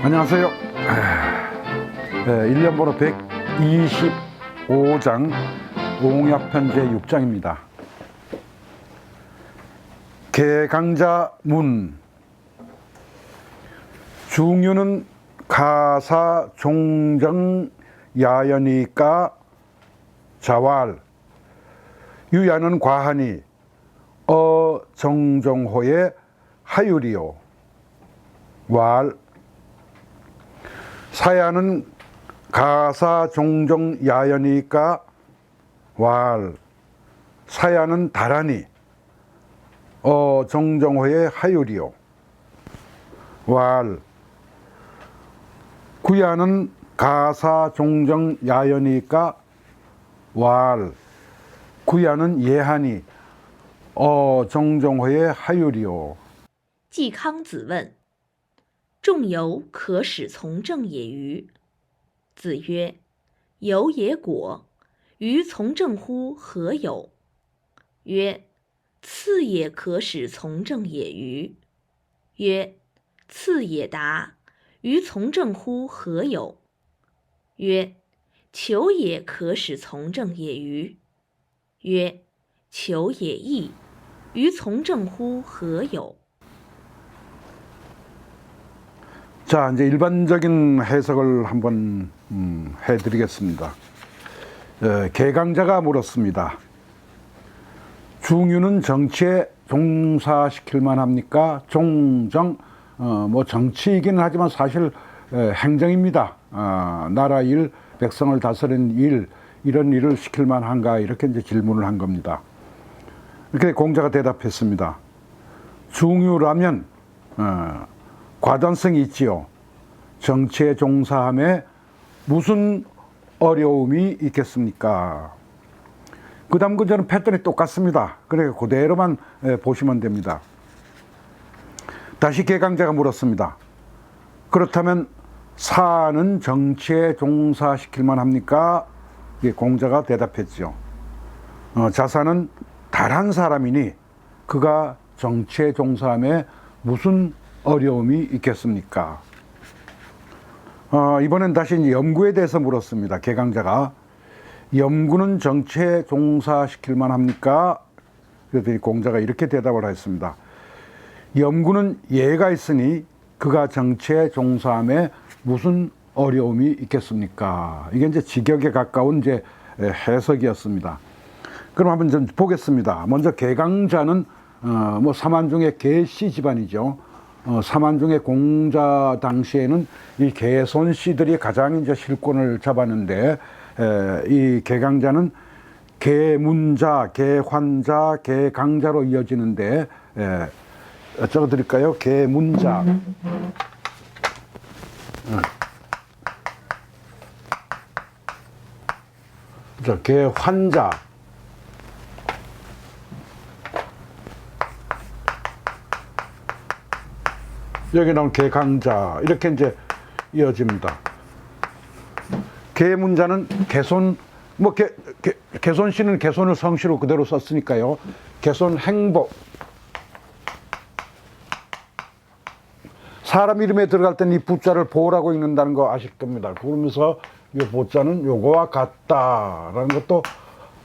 안녕하세요. 1년 번호 125장 옹약편제 6장입니다. 개강자문. 중유는 가사 종정 야연이까 자왈. 유야는 과하니 정정호의 하유리요. 왈. 사야는 가사 종정 야연이까 왈. 사야는 다라니 정정호의 하유리요. 왈. 구야는 가사 종정 야연이까 왈. 구야는 예하니 정정호의 하유리요. 季康子问：仲由可使从政也与？子曰：由也果，于从政乎何有？曰：次也可使从政也与？曰：次也达，于从政乎何有？曰：求也可使从政也与？曰：求也易，于从政乎何有？ 자, 이제 일반적인 해석을 한번 해드리겠습니다. 개강자가 물었습니다. 중유는 정치에 종사시킬만 합니까? 종정, 뭐 정치이긴 하지만 사실 행정입니다. 나라 일, 백성을 다스리는 일, 이런 일을 시킬만 한가? 이렇게 이제 질문을 한 겁니다. 이렇게 공자가 대답했습니다. 중유라면 과단성이 있지요. 정치에 종사함에 무슨 어려움이 있겠습니까? 그 다음 문제는 패턴이 똑같습니다. 그러니까 그대로만 보시면 됩니다. 다시 개강자가 물었습니다. 그렇다면 사는 정치에 종사시킬만 합니까? 공자가 대답했죠. 자사는 달한 사람이니 그가 정치에 종사함에 무슨 어려움이 있겠습니까? 이번엔 다시 염구에 대해서 물었습니다. 개강자가. 염구는 정치에 종사시킬만 합니까? 그랬더니 공자가 이렇게 대답을 했습니다. 염구는 예가 있으니 그가 정치에 종사함에 무슨 어려움이 있겠습니까? 이게 이제 직역에 가까운 이제 해석이었습니다. 그럼 한번 좀 보겠습니다. 먼저 개강자는 뭐 삼한중의 개씨 집안이죠. 삼한중의 공자 당시에는 이 개손씨들이 가장 이제 실권을 잡았는데, 이 개강자는 개문자, 개환자, 개강자로 이어지는데, 적어드릴까요? 개문자. 개환자. 여기 나온 개강자, 이렇게 이제 이어집니다. 개문자는 개손, 뭐 개손씨는 개손을 성씨로 그대로 썼으니까요. 개손 행복. 사람 이름에 들어갈 때는 이 부자를 보라고 읽는다는 거 아실 겁니다. 그러면서 이 보자는 요거와 같다라는 것도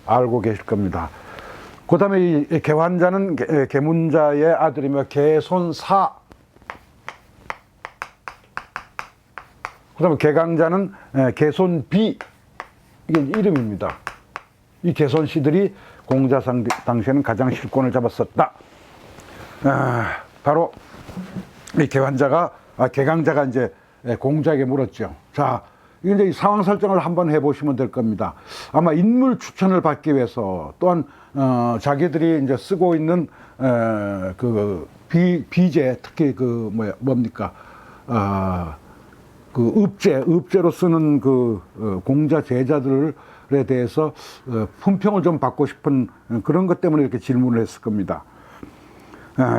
알고 계실 겁니다. 그 다음에 이 개환자는 개문자의 아들이며 개손사. 그 다음에 개강자는 개손비, 이게 이름입니다. 이 개손씨들이 공자 당시에는 가장 실권을 잡았었다. 바로 이 개강자가 이제 공자에게 물었죠. 자, 이게 이제 상황 설정을 한번 해보시면 될 겁니다. 아마 인물 추천을 받기 위해서 또한 자기들이 이제 쓰고 있는 비제, 특히 뭡니까? 읍제로 쓰는 공자 제자들에 대해서 품평을 좀 받고 싶은 그런 것 때문에 이렇게 질문을 했을 겁니다.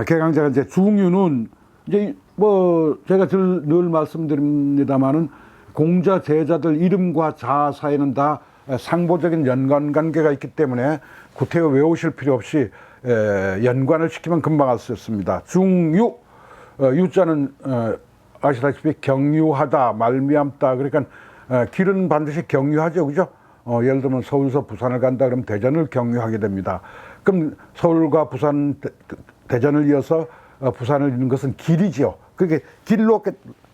개강자가 이제 중유는 이제 뭐 제가 늘 말씀드립니다만은 공자 제자들 이름과 자 사이는 다 상보적인 연관 관계가 있기 때문에 구태여 외우실 필요 없이 연관을 시키면 금방 알 수 있습니다. 중유, 유자는 아시다시피 경유하다, 말미암다. 그러니까 길은 반드시 경유하죠, 그죠? 예를 들면 서울에서 부산을 간다 그러면 대전을 경유하게 됩니다. 그럼 서울과 부산, 대전을 이어서 부산을 잇는 것은 길이죠. 그게 길로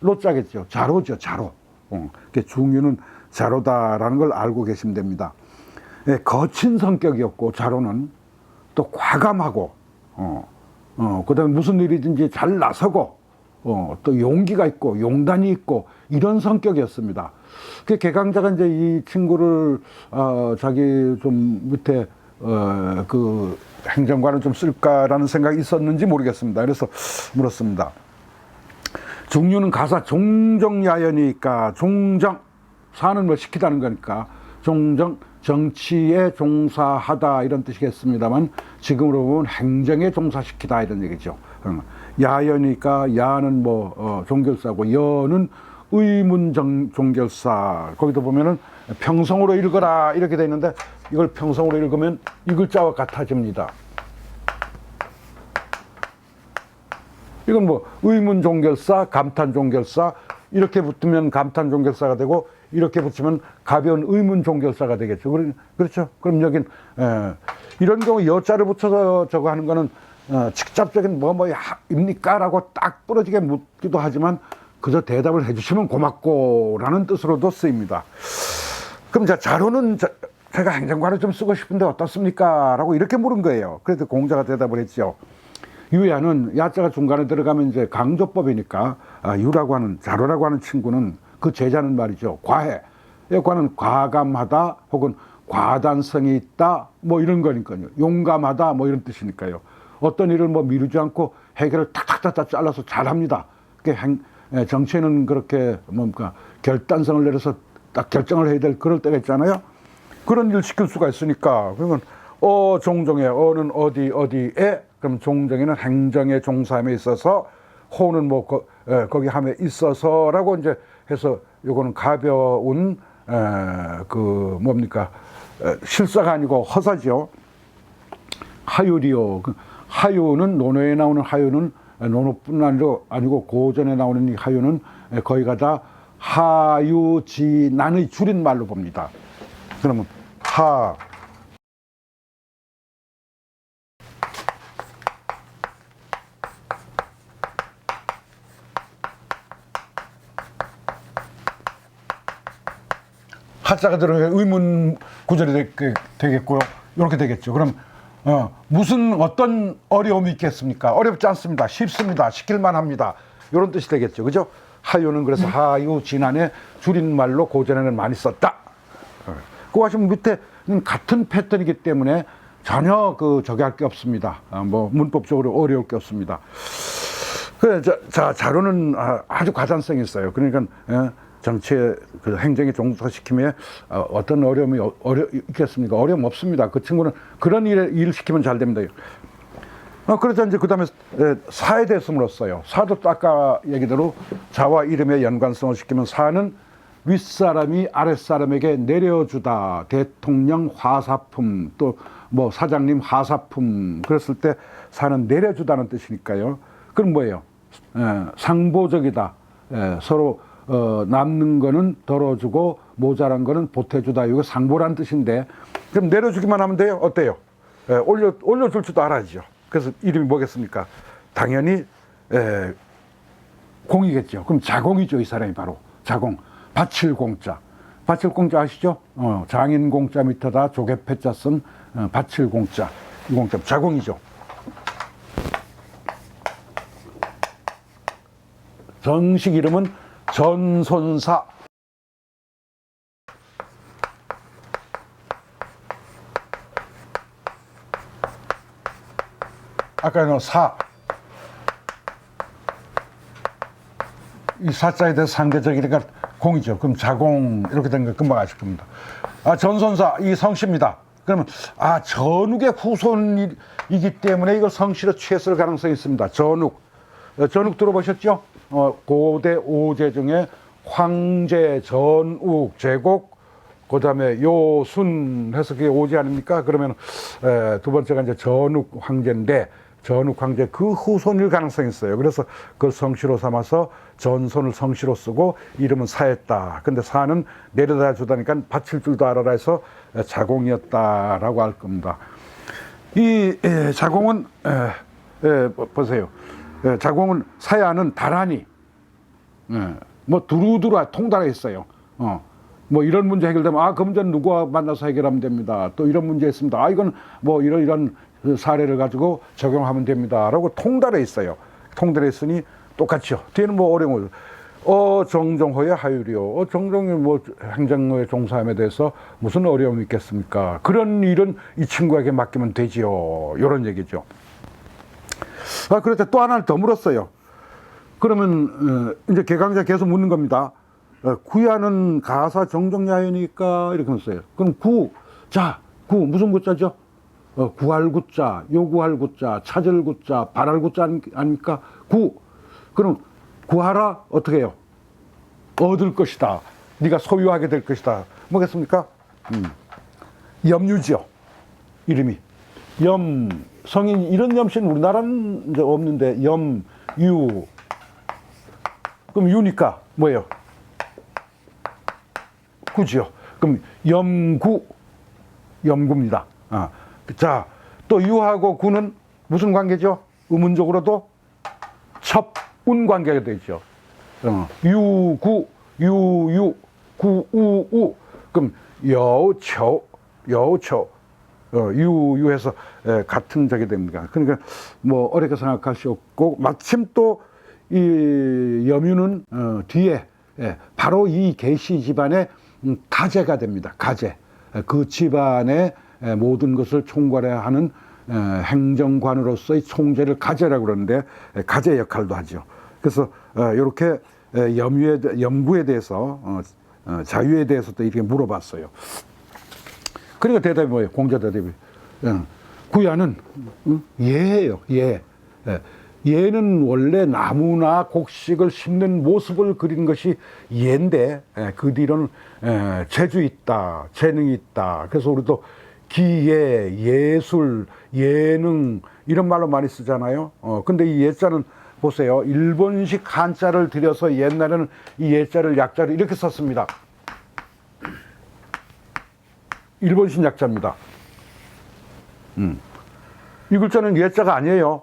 로자겠죠. 자로죠, 자로. 중유는 자로다라는 걸 알고 계시면 됩니다. 예, 거친 성격이었고 자로는 또 과감하고 그다음에 무슨 일이든지 잘 나서고 또 용기가 있고 용단이 있고 이런 성격이었습니다. 그 개강자가 이제 이 친구를 자기 좀 밑에 그 행정관을 좀 쓸까라는 생각이 있었는지 모르겠습니다. 그래서 물었습니다. 중유는 가사 종정야연이니까 종정 사는 걸 시키다는 거니까 종정 정치에 종사하다 이런 뜻이겠습니다만 지금으로 보면 행정에 종사시키다 이런 얘기죠. 야연이니까 야는 뭐 종결사고 여는 의문 종결사. 거기도 보면은 평성으로 읽어라 이렇게 돼 있는데 이걸 평성으로 읽으면 이 글자와 같아집니다. 이건 뭐 의문 종결사, 감탄 종결사 이렇게 붙으면 감탄 종결사가 되고 이렇게 붙이면 가벼운 의문 종결사가 되겠죠. 그렇죠. 그럼 여긴 이런 경우 여자를 붙여서 저거 하는 거는 직접적인 뭐입니까? 라고 딱 부러지게 묻기도 하지만 그저 대답을 해주시면 고맙고라는 뜻으로도 쓰입니다. 그럼 자로는 제가 행정관을 좀 쓰고 싶은데 어떻습니까? 라고 이렇게 물은 거예요. 그래서 공자가 대답을 했죠. 유야는 야자가 중간에 들어가면 이제 강조법이니까 유라고 하는 자로라고 하는 친구는 그 제자는 말이죠. 과해. 과는 과감하다 혹은 과단성이 있다 뭐 이런 거니까요. 용감하다 뭐 이런 뜻이니까요. 어떤 일을 뭐 미루지 않고 해결을 탁탁탁탁 잘라서 잘합니다. 정치에는 그렇게 뭡니까 결단성을 내려서 딱 결정을 해야 될 그럴 때가 있잖아요. 그런 일을 시킬 수가 있으니까 그러면 종정에 어는 어디에 그럼 종정에는 행정의 종사함에 있어서 호는 뭐 거기 함에 있어서라고 이제 해서 요거는 가벼운 그 뭡니까 실사가 아니고 허사죠. 하율이요. 하유는 논어에 나오는 하유는 논어뿐 아니고 고전에 나오는 이 하유는 거의가 다 하유지난의 줄임말로 봅니다. 그러면 하자가 들어가면 의문 구절이 되겠고요. 이렇게 되겠죠. 그럼 무슨 어떤 어려움이 있겠습니까? 어렵지 않습니다. 쉽습니다. 시킬만 합니다. 이런 뜻이 되겠죠. 그죠? 하유는 그래서 하유 지난해 줄임말로 고전에는 많이 썼다. 그거 하시면 밑에는 같은 패턴이기 때문에 전혀 저기 할 게 없습니다. 뭐 문법적으로 어려울 게 없습니다. 그래 자로는 아주 과단성이 있어요. 그러니까 정치의 그 행정에 종사시킴에 어떤 어려움이 있겠습니까? 어려움 없습니다. 그 친구는 그런 일을 시키면 잘 됩니다. 그러자 이제 그 다음에 사에 대해서 물었어요. 사도 또 아까 얘기대로 자와 이름의 연관성을 시키면 사는 윗사람이 아랫사람에게 내려주다. 대통령 화사품 또 뭐 사장님 화사품 그랬을 때 사는 내려주다는 뜻이니까요. 그럼 뭐예요? 상보적이다. 서로 남는 거는 덜어주고 모자란 거는 보태주다. 이거 상보란 뜻인데 그럼 내려주기만 하면 돼요? 어때요? 올려줄 줄도 알아야죠. 그래서 이름이 뭐겠습니까? 당연히 공이겠죠. 그럼 자공이죠. 이 사람이 바로 자공. 바칠 공자. 바칠 공자 아시죠? 장인 공자 밑에다 조개 패자 쓴 바칠 공자. 이 공자 자공이죠. 정식 이름은 전손사. 아까 사. 이 사자에 대해서 상대적이니까 공이죠. 그럼 자공 이렇게 된 거 금방 아실 겁니다. 전손사 이 성씨입니다. 그러면 전욱의 후손이기 때문에 이걸 성씨로 취했을 가능성이 있습니다. 전욱 들어보셨죠? 고대 오제 중에 황제, 전욱, 제곡, 그 다음에 요순 해서 그게 오제 아닙니까? 그러면 두 번째가 이제 전욱 황제인데 전욱 황제 그 후손일 가능성이 있어요. 그래서 그걸 성씨로 삼아서 전손을 성씨로 쓰고 이름은 사했다. 근데 사는 내려다 주다니까 바칠 줄도 알아라 해서 자공이었다라고 할 겁니다. 이 자공은 보세요. 자공은 사야는 다란히 뭐 두루두루 통달해 있어요. 뭐 이런 문제 해결되면 그 문제는 누구와 만나서 해결하면 됩니다. 또 이런 문제 있습니다. 이건 뭐 이런 사례를 가지고 적용하면 됩니다라고 통달해 있어요. 통달해 있으니 똑같죠. 뒤에는 뭐 어려운 거. 정정호의 하율이요. 정정이 뭐 행정의 종사함에 대해서 무슨 어려움이 있겠습니까? 그런 일은 이 친구에게 맡기면 되지요. 이런 얘기죠. 그럴 때 또 하나를 더 물었어요. 그러면 이제 개강자 계속 묻는 겁니다. 구야는 가사 정정야연이니까 이렇게 했어요. 그럼 구 무슨 구자죠? 구할 구자, 요구할 구자, 찾을 구자, 바랄 구자 아닙니까? 그럼 구하라 어떻게 해요? 얻을 것이다. 네가 소유하게 될 것이다. 뭐겠습니까? 염유지요. 이름이 성인 이런 염씨는 우리나라는 이제 없는데 염유. 그럼 유니까 뭐예요? 구지요. 그럼 염구입니다. 자, 또 유하고 구는 무슨 관계죠? 의문적으로도 첩운 관계가 되죠. 유구, 유유, 구우우. 그럼 여우초, 유유해서 같은 적이 됩니다. 그러니까 뭐 어렵게 생각할 수 없고 마침 또 이 염유는 뒤에 바로 이 계시 집안의 가제가 됩니다. 가제. 그 집안의 모든 것을 총괄해야 하는 행정관으로서의 총재를 가제라고 그러는데 가제 역할도 하죠. 그래서 이렇게 염구에 대해서 자유에 대해서도 이렇게 물어봤어요. 그러니까 대답이 뭐예요? 공자 대답이 구야는 예예요. 예. 예는 원래 나무나 곡식을 심는 모습을 그리는 것이 예인데 그 뒤로는 재주 있다, 재능이 있다. 그래서 우리도 기예, 예술, 예능 이런 말로 많이 쓰잖아요. 근데 이 예자는 보세요. 일본식 한자를 들여서 옛날에는 이 예자를 약자로 이렇게 썼습니다. 일본식 약자입니다. 이 글자는 예자가 아니에요.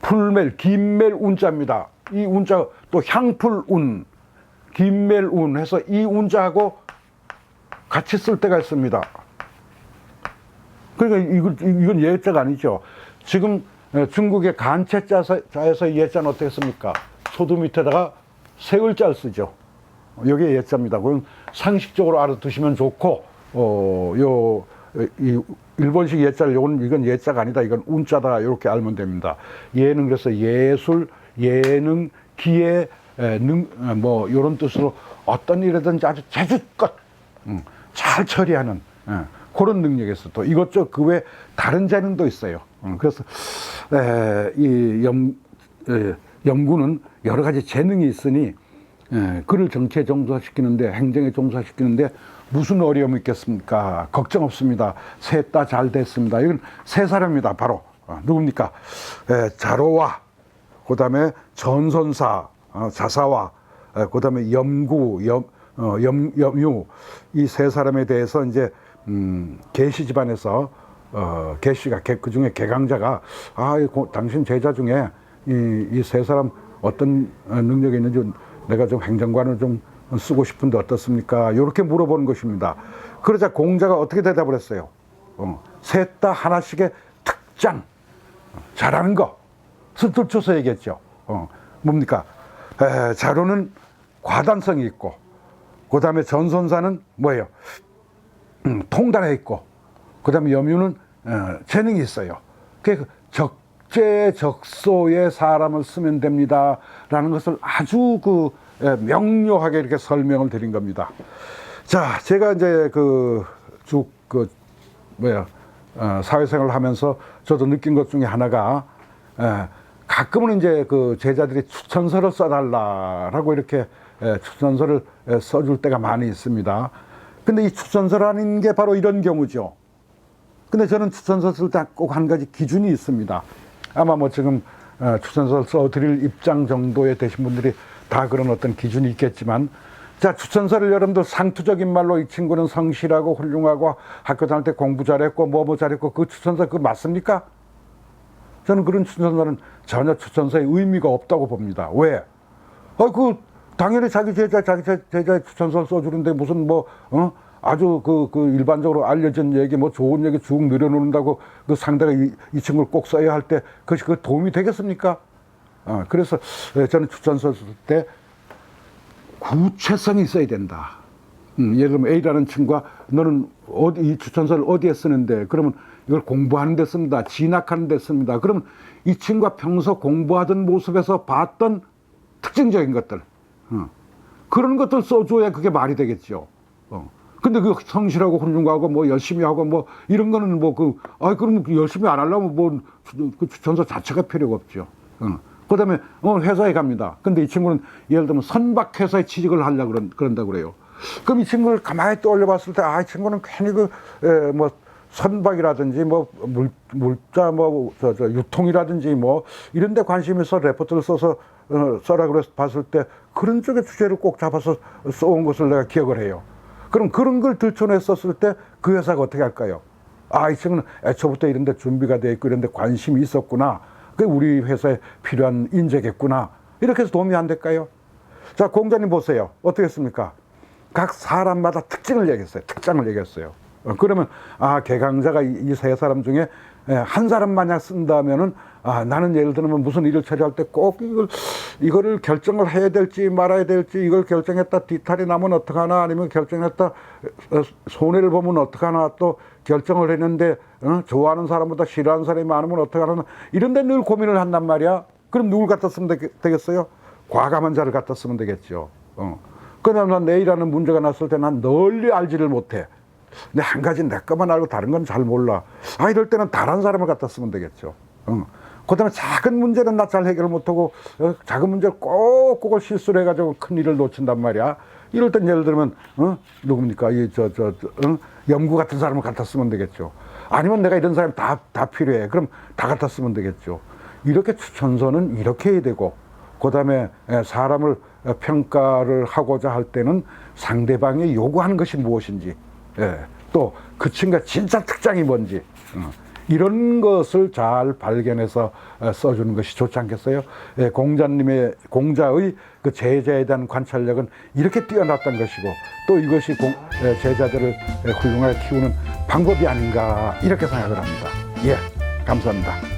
풀멜, 긴멜 운자입니다. 이 운자 또 향풀 운, 긴멜 운 해서 이 운자하고 같이 쓸 때가 있습니다. 그러니까 이건 예자가 아니죠. 지금 중국의 간체자에서 예자는 어떻게 씁니까? 소두 밑에다가 세울자를 쓰죠. 여기에 예자입니다. 그럼 상식적으로 알아두시면 좋고, 이 일본식 예자를 이건 예자가 아니다. 이건 운자다. 이렇게 알면 됩니다. 예는 그래서 예술, 예능, 기회, 뭐 이런 뜻으로 어떤 일이든지 아주 재주껏 잘 처리하는 그런 능력에서 또 이것저것 그 외에 다른 재능도 있어요. 그래서 이 염구는 여러 가지 재능이 있으니 그를 정치에 종사시키는데 행정에 종사시키는데 무슨 어려움이 있겠습니까? 걱정 없습니다. 셋 다 잘 됐습니다. 이건 세 사람입니다. 바로 누굽니까? 자로와 그다음에 전선사 자사와 그다음에 염구 염유 이 세 사람에 대해서 이제 계시 집안에서 계시가 그 중에 개강자가 당신 제자 중에 이 세 사람 어떤 능력이 있는지 내가 좀 행정관을 좀 쓰고 싶은데 어떻습니까? 이렇게 물어보는 것입니다. 그러자 공자가 어떻게 대답을 했어요? 셋 다 하나씩의 특장, 잘하는 거, 스톱쳐서 얘기했죠. 뭡니까? 자로는 과단성이 있고, 그 다음에 전선사는 뭐예요? 통달해 있고, 그 다음에 염유는 재능이 있어요. 그러니까 적재적소의 사람을 쓰면 됩니다. 라는 것을 아주 명료하게 이렇게 설명을 드린 겁니다. 자, 제가 이제 사회생활을 하면서 저도 느낀 것 중에 하나가, 가끔은 이제 제자들이 추천서를 써달라라고 이렇게 추천서를 써줄 때가 많이 있습니다. 근데 이 추천서라는 게 바로 이런 경우죠. 근데 저는 추천서 쓸 때 꼭 한 가지 기준이 있습니다. 아마 뭐 지금 추천서를 써드릴 입장 정도에 되신 분들이 다 그런 어떤 기준이 있겠지만, 자, 추천서를 여러분들 상투적인 말로 이 친구는 성실하고 훌륭하고 학교 다닐 때 공부 잘했고 뭐 잘했고, 그 추천서 그거 맞습니까? 저는 그런 추천서는 전혀 추천서에 의미가 없다고 봅니다. 왜? 당연히 자기 제자의 추천서를 써주는데 무슨 아주 일반적으로 알려진 얘기, 좋은 얘기 쭉 늘어놓는다고 그 상대가 이 친구를 꼭 써야 할 때 그것이 그 도움이 되겠습니까? 그래서 저는 추천서 쓸 때 구체성이 있어야 된다. 예를 들면 A라는 친구가 너는 이 추천서를 어디에 쓰는데, 그러면 이걸 공부하는 데 씁니다. 진학하는 데 씁니다. 그러면 이 친구가 평소 공부하던 모습에서 봤던 특징적인 것들, 그런 것들 써줘야 그게 말이 되겠죠. 근데 그 성실하고 훌륭하고 열심히 하고 이런 거는 그럼 열심히 안 하려면 그 추천서 자체가 필요가 없죠. 그 다음에 회사에 갑니다. 근데 이 친구는 예를 들면 선박회사에 취직을 하려고 그런다고 그래요. 그럼 이 친구를 가만히 떠올려 봤을 때, 이 친구는 괜히 선박이라든지 물자 유통이라든지 이런 데 관심이 있어 레포트를 써서 써라 그래서 봤을 때 그런 쪽의 주제를 꼭 잡아서 써온 것을 내가 기억을 해요. 그럼 그런 걸 들춰냈었을 때 그 회사가 어떻게 할까요? 이 친구는 애초부터 이런 데 준비가 돼 있고 이런 데 관심이 있었구나. 그게 우리 회사에 필요한 인재겠구나. 이렇게 해서 도움이 안 될까요? 자, 공자님 보세요. 어떻게 했습니까? 각 사람마다 특징을 얘기했어요. 특장을 얘기했어요. 그러면 개강자가 이 세 사람 중에 한 사람 만약 쓴다면은 나는 예를 들면 무슨 일을 처리할 때 꼭 이거를 결정을 해야 될지 말아야 될지, 이걸 결정했다 뒤탈이 나면 어떡하나, 아니면 결정했다 손해를 보면 어떡하나, 또 결정을 했는데 좋아하는 사람보다 싫어하는 사람이 많으면 어떡하나, 이런 데 늘 고민을 한단 말이야. 그럼 누굴 갖다 쓰면 되겠어요? 과감한 자를 갖다 쓰면 되겠죠. 그다음에 난 내일이라는 문제가 났을 때 난 널리 알지를 못해. 근데 한 가지 내 것만 알고 다른 건 잘 몰라. 이럴 때는 다른 사람을 갖다 쓰면 되겠죠. 그 다음에 작은 문제는 나 잘 해결을 못하고 작은 문제를 꼭 그걸 실수를 해가지고 큰 일을 놓친단 말이야. 이럴 땐 예를 들면 누굽니까? 염구 같은 사람을 갖다 쓰면 되겠죠. 아니면 내가 이런 사람이 다 필요해. 그럼 다 갖다 쓰면 되겠죠. 이렇게 추천서는 이렇게 해야 되고, 그 다음에 사람을 평가를 하고자 할 때는 상대방이 요구하는 것이 무엇인지, 또 그 친구가 진짜 특장이 뭔지, 이런 것을 잘 발견해서 써주는 것이 좋지 않겠어요? 공자의 그 제자에 대한 관찰력은 이렇게 뛰어났던 것이고, 또 이것이 제자들을 훌륭하게 키우는 방법이 아닌가, 이렇게 생각을 합니다. 감사합니다.